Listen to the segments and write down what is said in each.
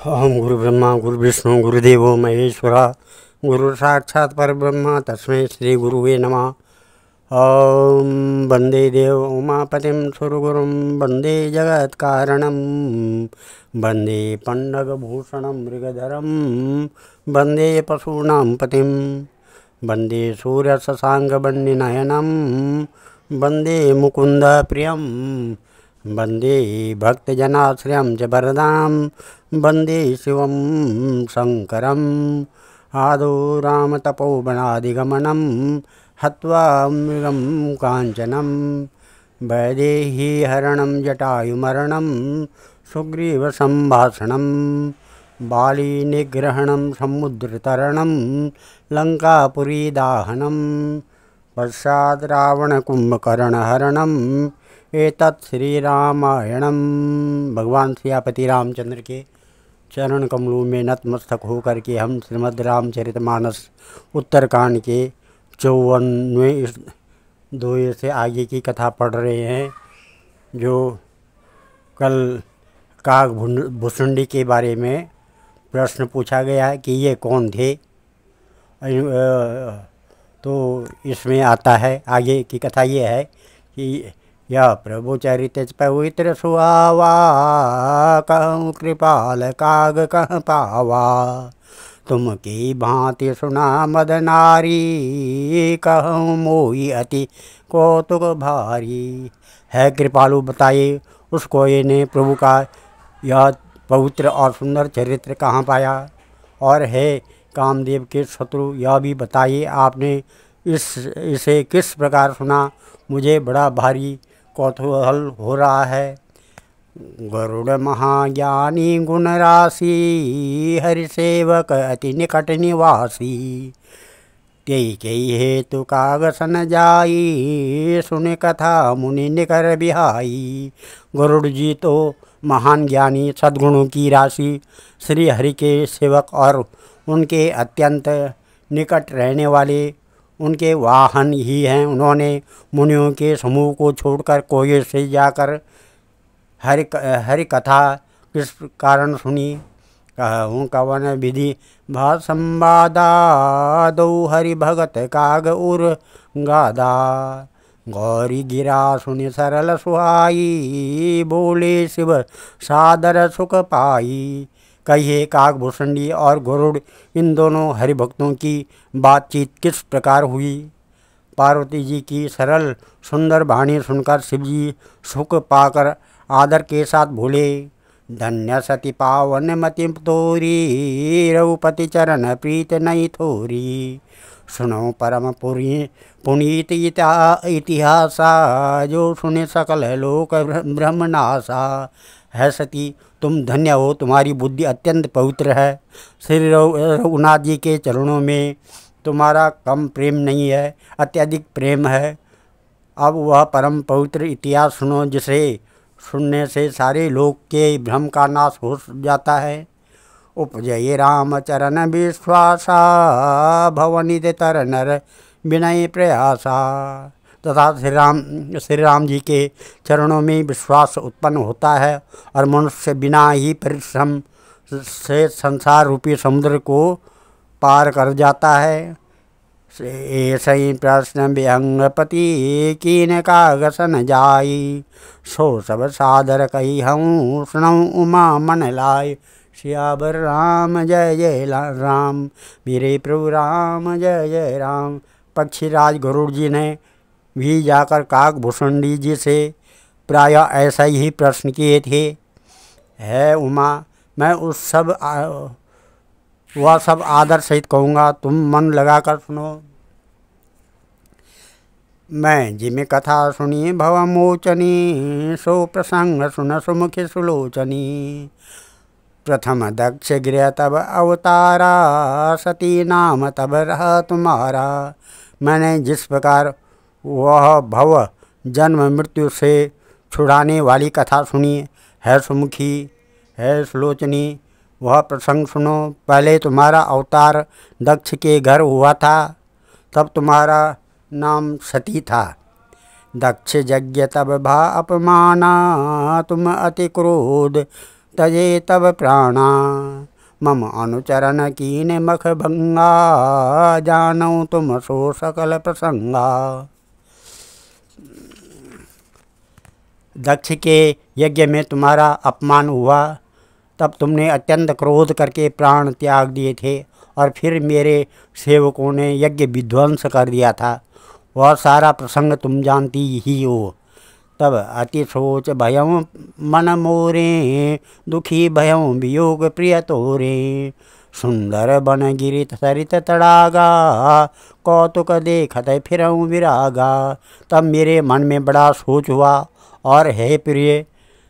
ओम गुरु ब्रह्मा गुरु विष्णु गुरुदेवो महेश्वरा गुरु साक्षात् परब्रह्म तस्मै श्री गुरुवे नमः। ओम वंदे देव उमापतिं सुरगुरुं वंदे जगत्कारणं वंदे पन्नगभूषणं मृगधरं वंदे पशूनां पतिं वंदे सूर्यशशाङ्कवह्निनयनं वंदे मुकुन्द प्रियं वंदे भक्तजनाश्रयं च वरदां वंदे शिवं शंकरं आदौ रामतपोवनादिगमनं हत्वा मृगं काञ्चनं वैदेहीहरणं जटायुमरणं सुग्रीवसम्भाषणं बालीनिग्रहणं समुद्रतरणं लङ्कापुरीदाहनं पश्चात् रावणकुम्भकर्णहरणम् एतत् श्री रामायणम। भगवान सियापति रामचंद्र के चरण कमलों में नतमस्तक होकर के हम श्रीमद् रामचरितमानस उत्तरकांड के 54वें दोहे से आगे की कथा पढ़ रहे हैं। जो कल काकभुसुंडी के बारे में प्रश्न पूछा गया है कि ये कौन थे, तो इसमें आता है आगे की कथा ये है कि या प्रभु चरित पवित्र सुहावा कहूँ कृपाल काग कह पावा। तुम की भांति सुना मद नारी कहूँ मोही अति कौतुक भारी। है कृपालु बताइए उसको ये ने प्रभु का यह पवित्र और सुंदर चरित्र कहाँ पाया, और है कामदेव के शत्रु यह भी बताइए आपने इसे किस प्रकार सुना, मुझे बड़ा भारी कौतूहल हो रहा है। गरुड़ महाज्ञानी गुण राशि हरि सेवक अति निकट निवासी। कई हेतु कागसन जाई सुन कथा मुनि निकर बिहाई। गरुड़ जी तो महान ज्ञानी सद्गुणों की राशि श्री हरि के सेवक और उनके अत्यंत निकट रहने वाले उनके वाहन ही हैं। उन्होंने मुनियों के समूह को छोड़कर कोये से जाकर हरि कथा किस कारण सुनी। कहूँ कवन विधि भा संवादा दो हरि भगत काग उर गादा। गौरी गिरा सुनि सरल सुहाई बोले शिव सादर सुख पाई। कहिए काकभुसुंडी और गरुड़ इन दोनों हरिभक्तों की बातचीत किस प्रकार हुई। पार्वती जी की सरल सुंदर वाणी सुनकर शिवजी सुख पाकर आदर के साथ बोले, धन्य सती पावन मति तोरी रघुपति चरण प्रीत नहीं थोरी। सुनो परम पुनीत इतिहासा जो सुने सकल लोक ब्रह्मनासा। है सती तुम धन्य हो, तुम्हारी बुद्धि अत्यंत पवित्र है। श्री रघुनाथ जी के चरणों में तुम्हारा कम प्रेम नहीं है, अत्यधिक प्रेम है। अब वह परम पवित्र इतिहास सुनो जिसे सुनने से सारे लोक के भ्रम का नाश हो जाता है। उपजय राम चरण विश्वासा भवनिधि तर नर विनय प्रयासा। तथा श्री राम जी के चरणों में विश्वास उत्पन्न होता है और मनुष्य बिना ही परिश्रम से संसार रूपी समुद्र को पार कर जाता है। ऐसे प्रश्न व्यंगपति कीन कागसन जाई। सो सब सादर कही हूँ सुनऊँ उमा मन लाय। सियावर राम जय जय राम मेरे प्रभु राम जय जय राम। पक्षीराज गरुड़ जी ने भी जाकर काकभुसुंडी जी से प्रायः ऐसा ही प्रश्न किए थे। है उमा, मैं वह सब आदर सहित कहूँगा, तुम मन लगाकर सुनो। मैं जिम कथा सुनी भवमोचनी सो प्रसंग सुन सुमुखी सुलोचनी। प्रथम दक्ष गृह तब अवतारा सती नाम तब रहा तुम्हारा। मैंने जिस प्रकार वह भव जन्म मृत्यु से छुड़ाने वाली कथा सुनी है सुमुखी है सुलोचनी, वह प्रसंग सुनो। पहले तुम्हारा अवतार दक्ष के घर हुआ था, तब तुम्हारा नाम सती था। दक्ष यज्ञ तब भा अपमाना तुम अति क्रोध तजे तब प्राणा मम अनुचरण कीन मख भंगा जानऊ तुम सो सकल प्रसंगा। दक्ष के यज्ञ में तुम्हारा अपमान हुआ, तब तुमने अत्यंत क्रोध करके प्राण त्याग दिए थे और फिर मेरे सेवकों ने यज्ञ विध्वंस कर दिया था। वह सारा प्रसंग तुम जानती ही हो। तब अति सोच भयं मन मोरे दुखी भयं वियोग प्रिय तोरे। सुंदर बन गिरित सरित तड़ागा कौतुक देखत फिरऊँ विरागा। तब मेरे मन में बड़ा सोच हुआ और हे प्रिय,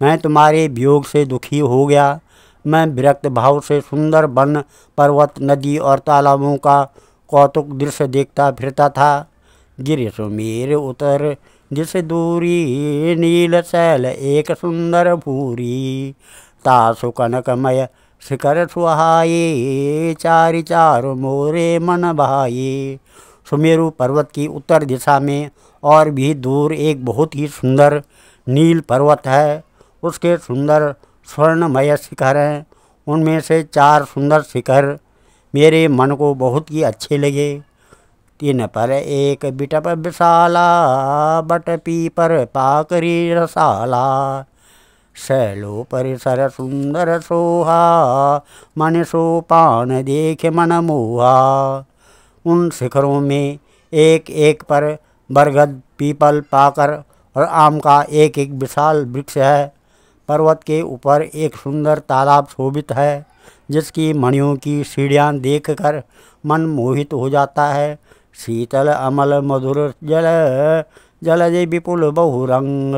मैं तुम्हारे वियोग से दुखी हो गया। मैं विरक्त भाव से सुंदर वन पर्वत नदी और तालाबों का कौतुक दृश्य देखता फिरता था। गिरि सुमेर उतर जिस दूरी नील शैल एक सुंदर भूरी। तासु कनकमय शिखर सुहाये चारि चारु मोरे मन भाये। सुमेरु पर्वत की उत्तर दिशा में और भी दूर एक बहुत ही सुंदर नील पर्वत है। उसके सुंदर स्वर्णमय शिखर हैं। उनमें से 4 सुंदर शिखर मेरे मन को बहुत ही अच्छे लगे। तीन पर एक बिटप विशाला बट पीपर पाकरी रसाला। शैलो परिसर सुंदर सोहा मन सोपान देख मन मोहा। उन शिखरों में एक एक पर बरगद पीपल पाकर और आम का एक एक विशाल वृक्ष है। पर्वत के ऊपर एक सुंदर तालाब शोभित है, जिसकी मणियों की सीढ़ियाँ देखकर मन मोहित हो जाता है। शीतल अमल मधुर जल जलज विपुल बहुरंग।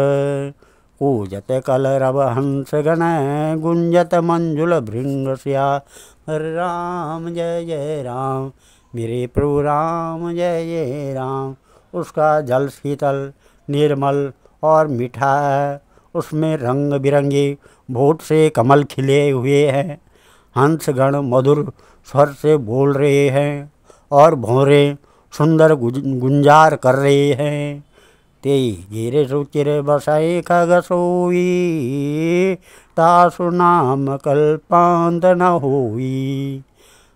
कूजत कलरव हंस गण गुंजत मंजुल भृंग स्या। हरे राम जय जय राम, मेरे प्रभु राम जय जय राम। उसका जल शीतल निर्मल और मीठा है। उसमें रंग बिरंगे बहुत से कमल खिले हुए हैं। हंसगण मधुर स्वर से बोल रहे हैं और भौरे सुंदर गुंजार कर रहे हैं। ते गिरे सुचिर बसाए खग सोई तासु नाम कल्पांत न होई।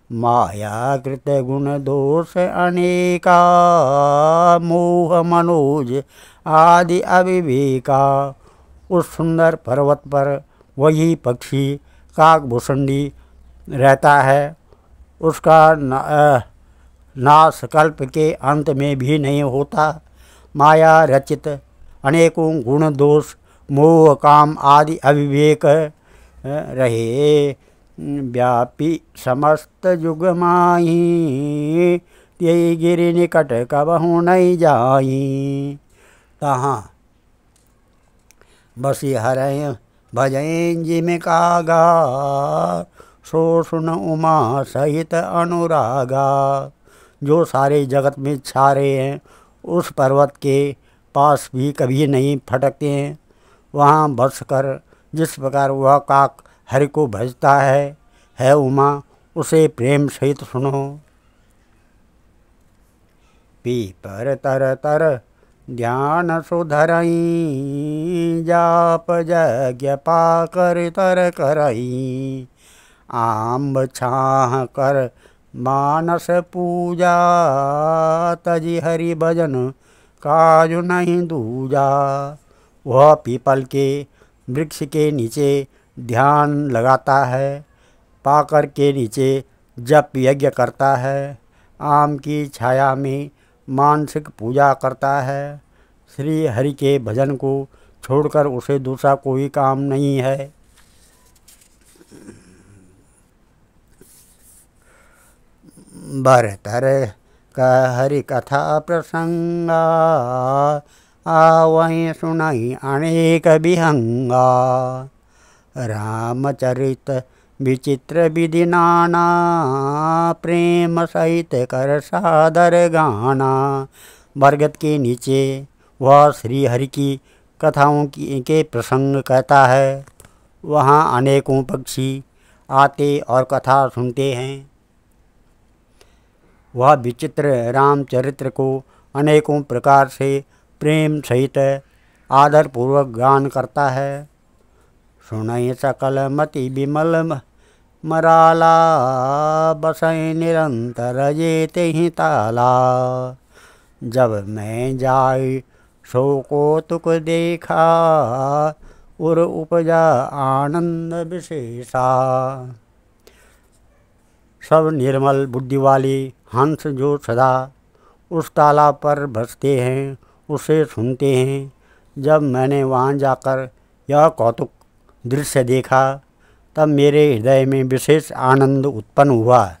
माया कृत गुण दोष अनेका मोह मनोज आदि अविवेका। उस सुंदर पर्वत पर वही पक्षी काकभूषणी रहता है। उसका नाश कल्प के अंत में भी नहीं होता। माया रचित अनेकों गुण दोष मोह काम आदि अविवेक रहे व्यापी समस्त युग माही। ते गिरि निकट कबहु नहीं जाई। तहाँ बसी हरय भजैं जिम कागा सो सुन उमा सहित अनुरागा। जो सारे जगत में छा रहे हैं उस पर्वत के पास भी कभी नहीं फटकते हैं। वहाँ बस कर जिस प्रकार वह काक हरि को भजता है उमा, उसे प्रेम सहित सुनो। पीपर तर तर ध्यान सुधरई जाप यज्ञ पाकर तर करई। आम्ब छाह कर मानस पूजा तजी हरि भजन काजु नहीं दूजा। वह पीपल के वृक्ष के नीचे ध्यान लगाता है, पाकर के नीचे जप यज्ञ करता है, आम की छाया में मानसिक पूजा करता है। श्री हरि के भजन को छोड़कर उसे दूसरा कोई काम नहीं है। बरतर कह हरि कथा प्रसंगा आवहीं सुनई अनेक विहंगा। रामचरित विचित्र विधि नाना प्रेम सहित कर सादर गाना। बरगद के नीचे वह श्री हरि की कथाओं के प्रसंग कहता है। वहाँ अनेकों पक्षी आते और कथा सुनते हैं। वह विचित्र रामचरित्र को अनेकों प्रकार से प्रेम सहित आदरपूर्वक गान करता है। सुनई सकल मति विमल मराला, बसई निरंतर जेते ही ताला। जब मैं जाई सो कौतुक देखा, उर उपजा आनंद विशेषा। सब निर्मल बुद्धि वाले हंस जो सदा उस तालाब पर बसते हैं, उसे सुनते हैं। जब मैंने वहाँ जाकर यह कौतुक दृश्य देखा, तब मेरे हृदय में विशेष आनंद उत्पन्न हुआ।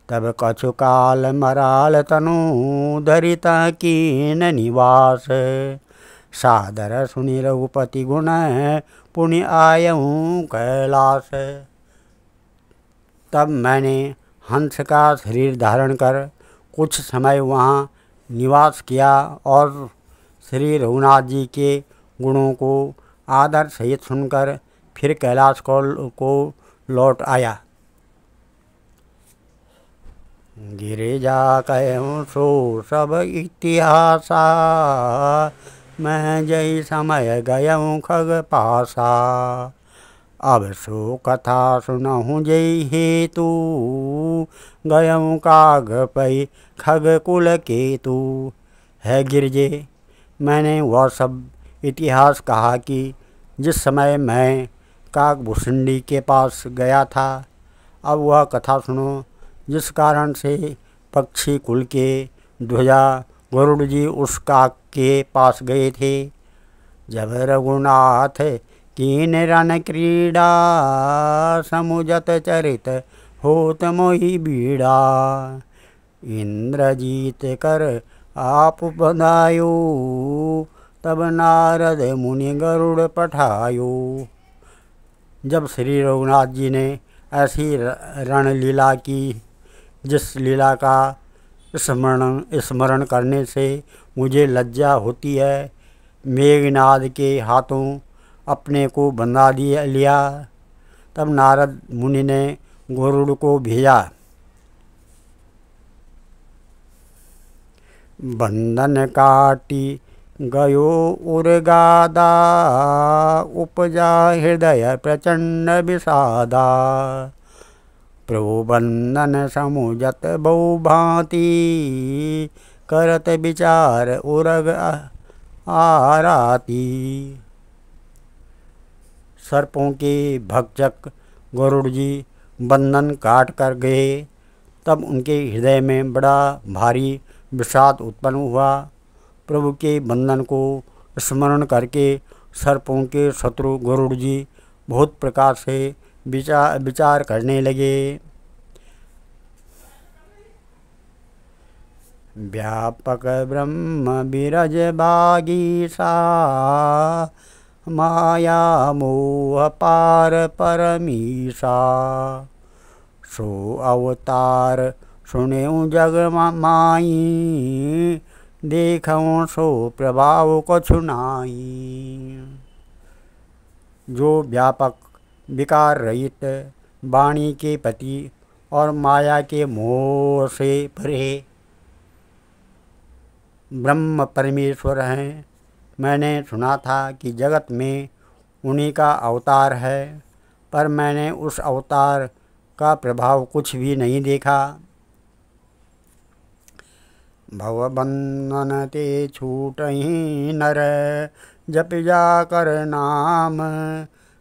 तब कछु काल मराल तनु धरिता कीन निवास, सादर सुनि रघुपति गुण पुण्य आयऊँ कैलास। तब मैंने हंस का शरीर धारण कर कुछ समय वहाँ निवास किया और श्री रघुनाथ जी के गुणों को आदर सहित सुनकर फिर कैलाश को लौट आया। गिरिजा कहूँ सो सब इतिहासा, मैं जय समय गयऊँ खग पासा। अब सो कथा सुनहूँ जय हेतु, गयऊँ काग पै खग कुल केतु। है गिरजे, मैंने वह सब इतिहास कहा कि जिस समय मैं काकभूषुंडी के पास गया था। अब वह कथा सुनो, जिस कारण से पक्षी कुल के ध्वजा गरुड़ जी उस काक के पास गए थे। जब रघुनाथ कीन रन क्रीड़ा, समुझत चरित होत मोहि बीड़ा। इंद्रजीत कर आप बधायो, तब नारद मुनि गरुड़ पठायो। जब श्री रघुनाथ जी ने ऐसी रणलीला की, जिस लीला का स्मरण करने से मुझे लज्जा होती है, मेघनाद के हाथों अपने को बंधा लिया। तब नारद मुनि ने गरुड़ को भेजा। बंधन काटी गयो उर्गादा, उपजा हृदय प्रचंड विषादा। प्रभु बंधन समुझत बहु भांति, करत विचार उरग आराती। सर्पों के भक्षक गरुड़ जी बंधन काट कर गए। तब उनके हृदय में बड़ा भारी विषाद उत्पन्न हुआ। प्रभु के बंधन को स्मरण करके सर्पों के शत्रु गरुड़ जी बहुत प्रकार से विचार करने लगे। व्यापक ब्रह्म बिरज बागीसा, माया मोह पार परमीसा। सो अवतार सुनेऊ जग माई, देखऊँ सो प्रभाव कछु नाई। जो व्यापक विकार रहित वाणी के पति और माया के मोह से परे ब्रह्म परमेश्वर हैं। मैंने सुना था कि जगत में उन्हीं का अवतार है, पर मैंने उस अवतार का प्रभाव कुछ भी नहीं देखा। भवबंधन ते छूटहि नर, जप जा कर नाम।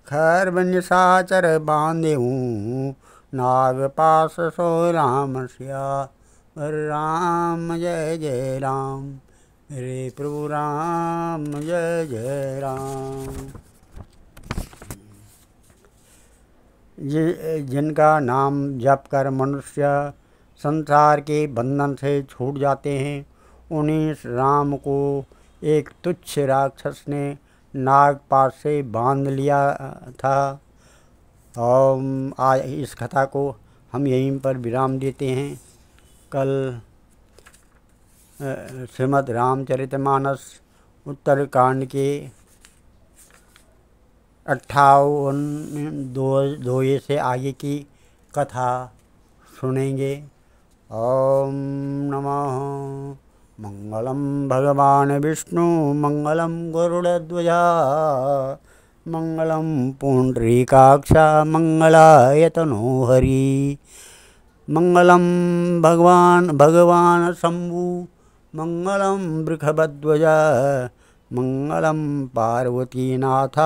खर्व निशाचर बांधेहूँ, नाग पास सो राम सिया। राम जय जय राम, रे प्रभु राम जय जय राम। जिनका नाम जप कर मनुष्य संसार के बंधन से छूट जाते हैं, उन्हीं राम को एक तुच्छ राक्षस ने नागपाश से बांध लिया था। और आज इस कथा को हम यहीं पर विराम देते हैं। कल श्रीमद् रामचरितमानस उत्तरकांड के 58 से आगे की कथा सुनेंगे। ओम नमः। मंगलम भगवान विष्णु, मंगलम गरुड़ध्वजा, मंगलम पुंडरीकाक्ष मंगलाय तनोहरि। मंगलम भगवान शंभु मंगलम वृषभध्वज मंगलम पार्वतीनाथ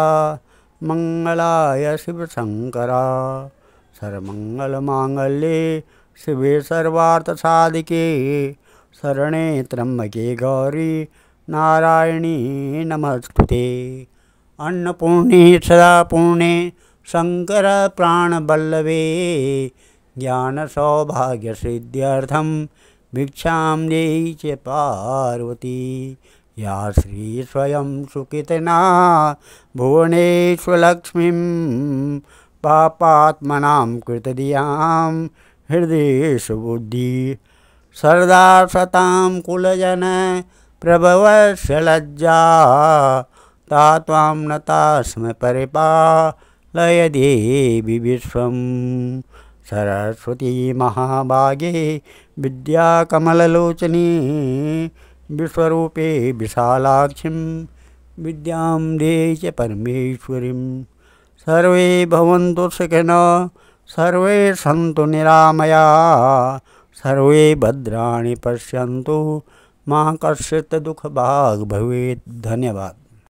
मंगलाय शिव शंकरा। सर्वमंगल मांगल्ये शिवे सर्वार्थ साधिके शरणे त्र्यंबके गौरी नारायणी नमस्तुते। अन्नपूर्णे सदा पूर्णे शंकर प्राणवल्लभे ज्ञान सौभाग्य सिद्ध्यर्थम भिक्षां देहि च पार्वती। या श्री स्वयं सुकृतना भुवनेश्वरलक्ष्मीं पापात्मनां कृतधियां हृदय सुबुद्धि सरदा सतां कुलजन प्रभवस्य लज्जा तात्वां नता स्म परिपालय देवी विश्वं। सरस्वती महाभागे विद्याकमललोचनी विश्वरूपे विशालाक्षीं विद्यां देहि च परमेश्वरीं। सर्वे भवन्तु सुखिनः सर्वे सन्तु निरामया सर्वे भद्राणि पश्यन्तु मा कश्चित् दुःखभाग् भवेत्। धन्यवाद।